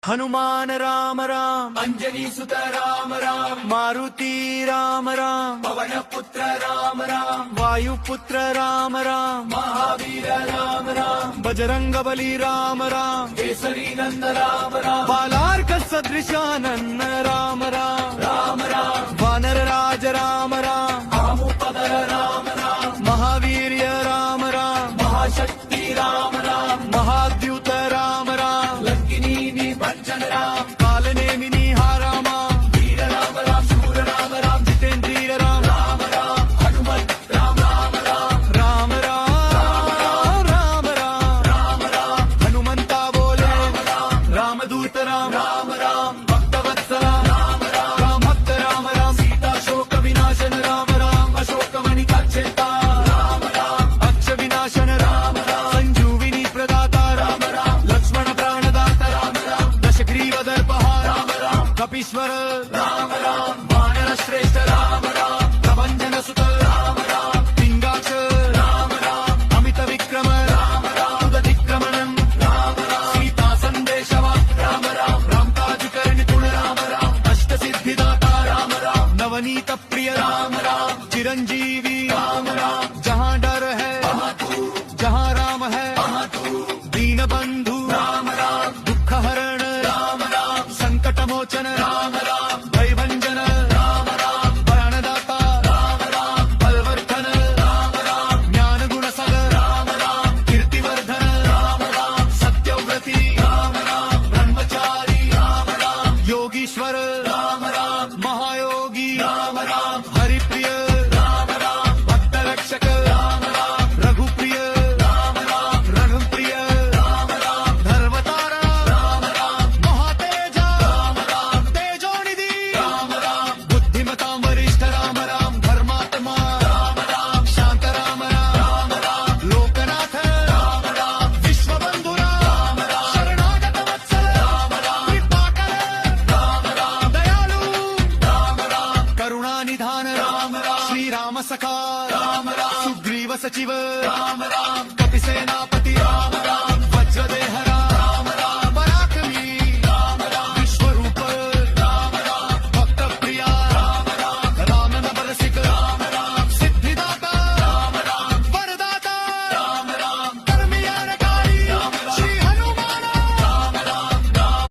हनुमान राम राम अंजनी सुत राम राम मारुती राम राम पवन पुत्र राम राम वायुपुत्र राम राम महावीर राम राम बजरंग बली राम राम केसरी नंद राम राम बालार्क सदृशानन राम राम राम राम वानर राज राम राम भामुपदर राम राम महावीर्य राम राम महाशक्ति राम राम महाद्युत राम राम लंकिनी निभंजन राम कालनेमिनी हा रामा वीर राम राम शूर राम राम जितेंद्रिय राम राम राम हनुमत राम राम राम राम राम राम राम राम राम हनुमंता बोले रामदूत राम राम राम भक्तवत्सला राम राम राम भक्त राम राम सीता शोक विनाशन राम राम अशोकमणि कांचेता राम राम अक्ष विनाशन राम संजीविनी प्रदाता राम लक्ष्मण प्राणदाता राम दशग्रीव दर्पहार राम राम कपीश्वर राम राम वानर श्रेष्ठ राम राम प्रभंजन सुत राम राम पिंगाक्ष राम राम अमित विक्रम राम राम उदतिक्रमणं राम राम सीता संदेशवा राम राम रामकाजकरण गुण राम राम अष्ट सिद्धिदाता राम राम नवनीत प्रिय राम राम चिरंजीवी राम राम जहाँ डर है महातू जहाँ राम है महातू दीन बंधु राम राम दुख हरण राम राम संकट मोचन राम राम भयभंजन राम राम प्राणदाता राम राम बलवर्धन राम राम ज्ञान गुण सागर राम राम कीर्तिवर्धन राम राम सत्यव्रती राम राम ब्रह्मचारी राम राम योगीश्वर राम राम महायोगी राम राम हरिप्रिय राम राम भक्तरक्षक राम राम रघुप्रिय राम राम रणप्रिय राम राम धर्मतारा राम राम महातेजा राम राम तेजोनिधि राम राम बुद्धिमतां वरिष्ठ राम राम धर्मात्मा राम राम शांत राम राम राम राम लोकनाथ राम राम विश्वबंधुरा राम राम शरणागत वत्सल राम राम कृपाकर राम राम दयालु राम राम करुणानिधान राम राम श्री राम सखा राम राम सुग्रीव सचिव राम राम कपिसेनापति राम राम वज्रदेह